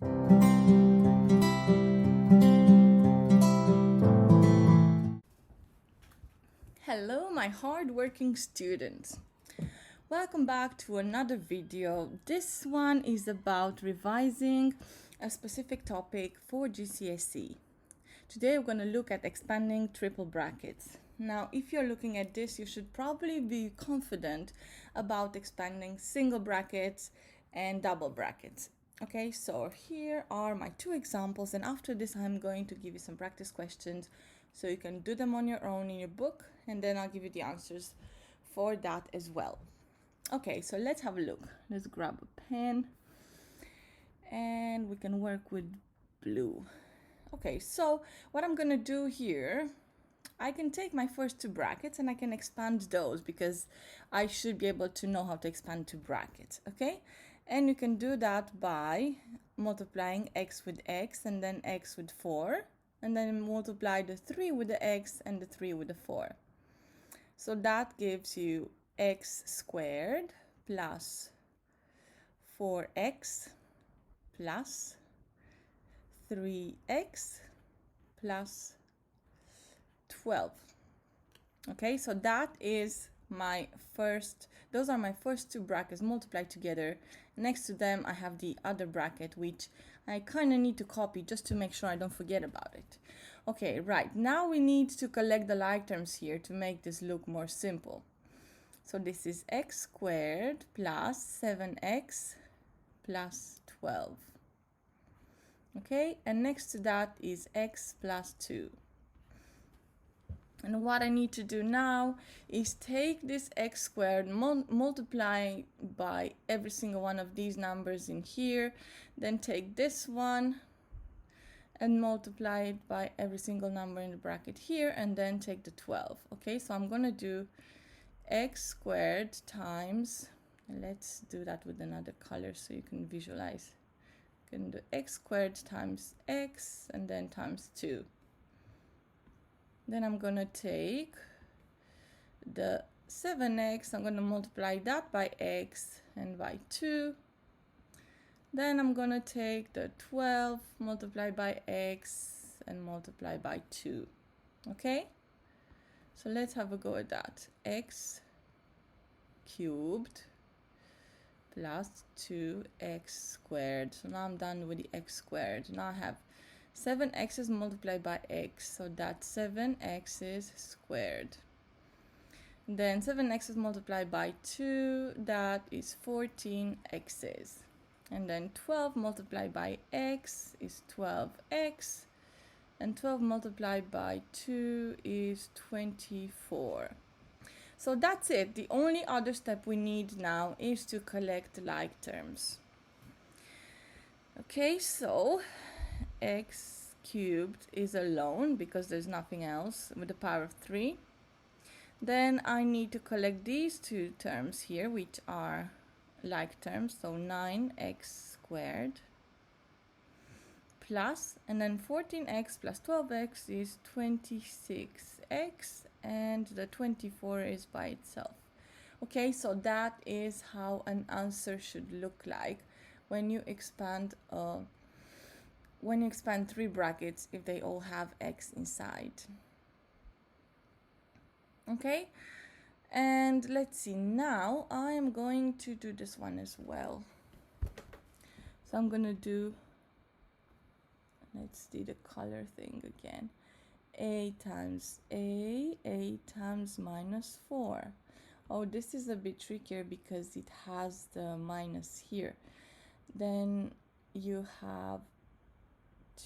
Hello, my hard-working students. Welcome back to another video. This one is about revising a specific topic for GCSE. Today we're going to look at expanding triple brackets. Now, if you're looking at this, you should probably be confident about expanding single brackets and double brackets. Okay, so here are my two examples, and after this I'm going to give you some practice questions so you can do them on your own in your book, and then I'll give you the answers for that as well. Okay, so let's have a look. Let's grab a pen and we can work with blue. Okay, so what I'm gonna do here, I can take my first two brackets and I can expand those because I should be able to know how to expand two brackets, okay? And you can do that by multiplying x with x and then x with 4, and then multiply the 3 with the x and the 3 with the 4. So that gives you x squared plus 4x plus 3x plus 12. Okay, so that is those are my first two brackets multiplied together. Next to them I have the other bracket, which I kind of need to copy just to make sure I don't forget about it. Okay, right, now we need to collect the like terms here to make this look more simple. So this is x squared plus 7x plus 12. Okay, and next to that is x plus 2. And what I need to do now is take this x squared, multiply by every single one of these numbers in here, then take this one and multiply it by every single number in the bracket here, and then take the 12. Okay, so I'm gonna do x squared times, let's do that with another color so you can visualize. You can do x squared times x and then times 2. Then I'm gonna take the 7x, I'm gonna multiply that by x and by 2. Then I'm gonna take the 12, multiply by x and multiply by 2. Okay? So let's have a go at that. X cubed plus 2x squared. So now I'm done with the x squared. Now I have 7x's multiplied by x, so that's 7x's squared. Then 7x's multiplied by 2, that is 14x's. And then 12 multiplied by x is 12x, and 12 multiplied by 2 is 24. So that's it. The only other step we need now is to collect like terms. Okay, so x cubed is alone because there's nothing else with the power of 3. Then I need to collect these two terms here, which are like terms, so 9x squared plus, and then 14x plus 12x is 26x, and the 24 is by itself. Okay, so that is how an answer should look like when you expand three brackets if they all have x inside. Okay, and let's see, now I am going to do this one as well. So I'm gonna do, let's do the color thing again. A times a times minus 4. Oh, this is a bit trickier because it has the minus here. Then you have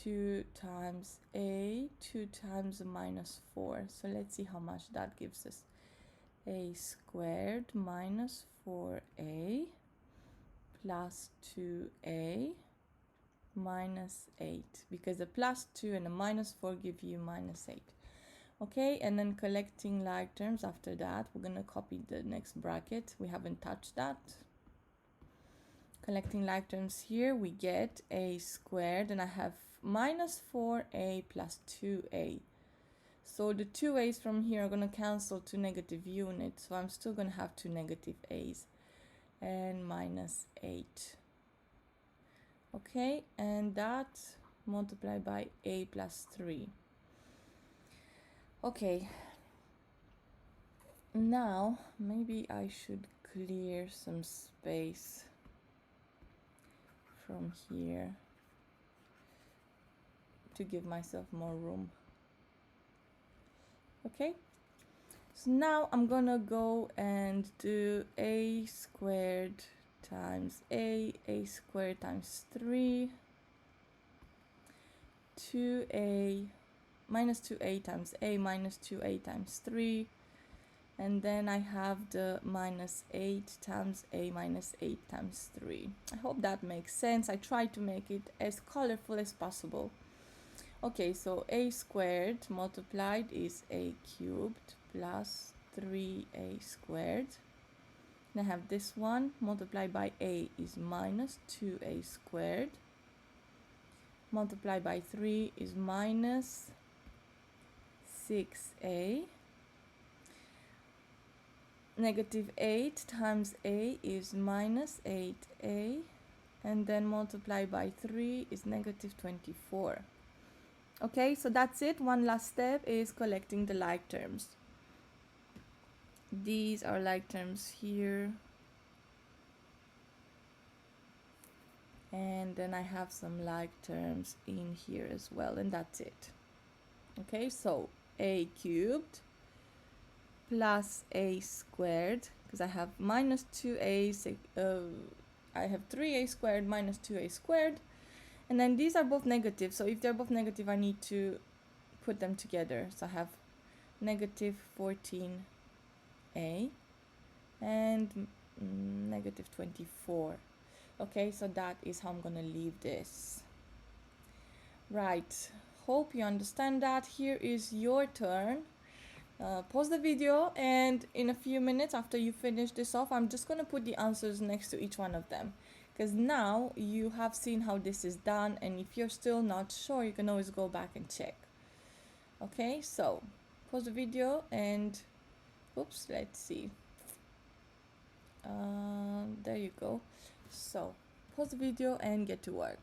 2 times a, 2 times minus 4. So let's see how much that gives us. A squared minus 4a plus 2a minus 8, because the plus 2 and the minus 4 give you minus 8. Okay, and then collecting like terms after that, we're going to copy the next bracket. We haven't touched that. Collecting like terms here, we get a squared, and I have minus 4a plus 2a. So the 2a's from here are going to cancel to negative units, so I'm still going to have two negative a's, and minus 8. Okay, and that multiplied by a plus 3. Okay, now maybe I should clear some space from here to give myself more room. Okay, so now I'm gonna go and do a squared times a squared times 3, 2a minus 2a times a minus 2a times 3, and then I have the minus 8 times a minus 8 times 3. I hope that makes sense. I try to make it as colorful as possible. Okay, so a squared multiplied is a cubed plus 3a squared. And I have this one multiplied by a is minus 2a squared. Multiplied by 3 is minus 6a. Negative 8 times a is minus 8a. And then multiplied by 3 is negative 24. Okay, so that's it. One last step is collecting the like terms. These are like terms here. And then I have some like terms in here as well, and that's it. Okay, so a cubed plus a squared, because I have minus 2a, I have 3a squared minus 2a squared, and then these are both negative, so if they're both negative I need to put them together. So I have negative 14a and negative 24. Okay, so that is how I'm gonna leave this. Right, hope you understand that. Here is your turn. Pause the video, and in a few minutes after you finish this off, I'm just gonna put the answers next to each one of them, because now you have seen how this is done, and if you're still not sure, you can always go back and check. Okay, so pause the video and oops, let's see. There you go. So pause the video and get to work.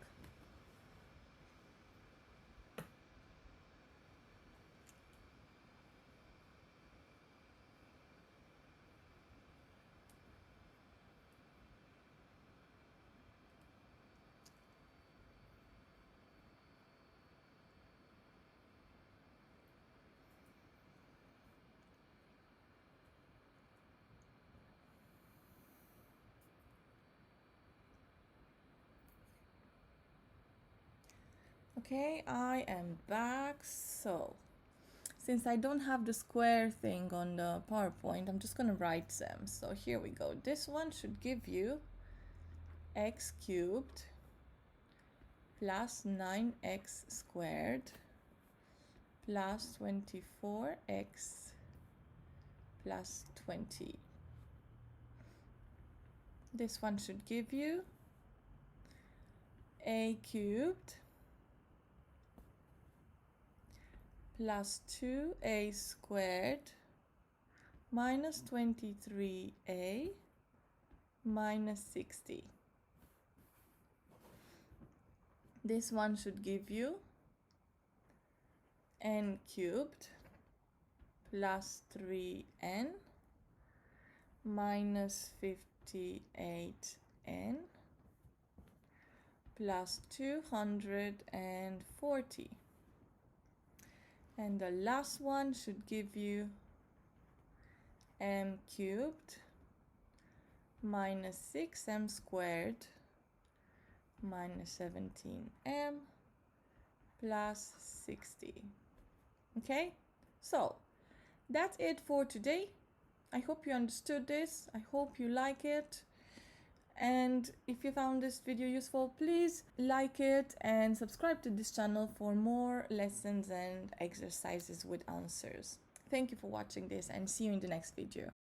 Okay, I am back. So since I don't have the square thing on the PowerPoint, I'm just gonna write them. So here we go. This one should give you x cubed plus 9x squared plus 24x plus 20. This one should give you a cubed plus 2a squared minus 23a minus 60. This one should give you n cubed plus 3n minus 58n plus 240. And the last one should give you m cubed minus 6m squared minus 17m plus 60. Okay, so that's it for today. I hope you understood this. I hope you like it. And if you found this video useful, please like it and subscribe to this channel for more lessons and exercises with answers. Thank you for watching this, and see you in the next video.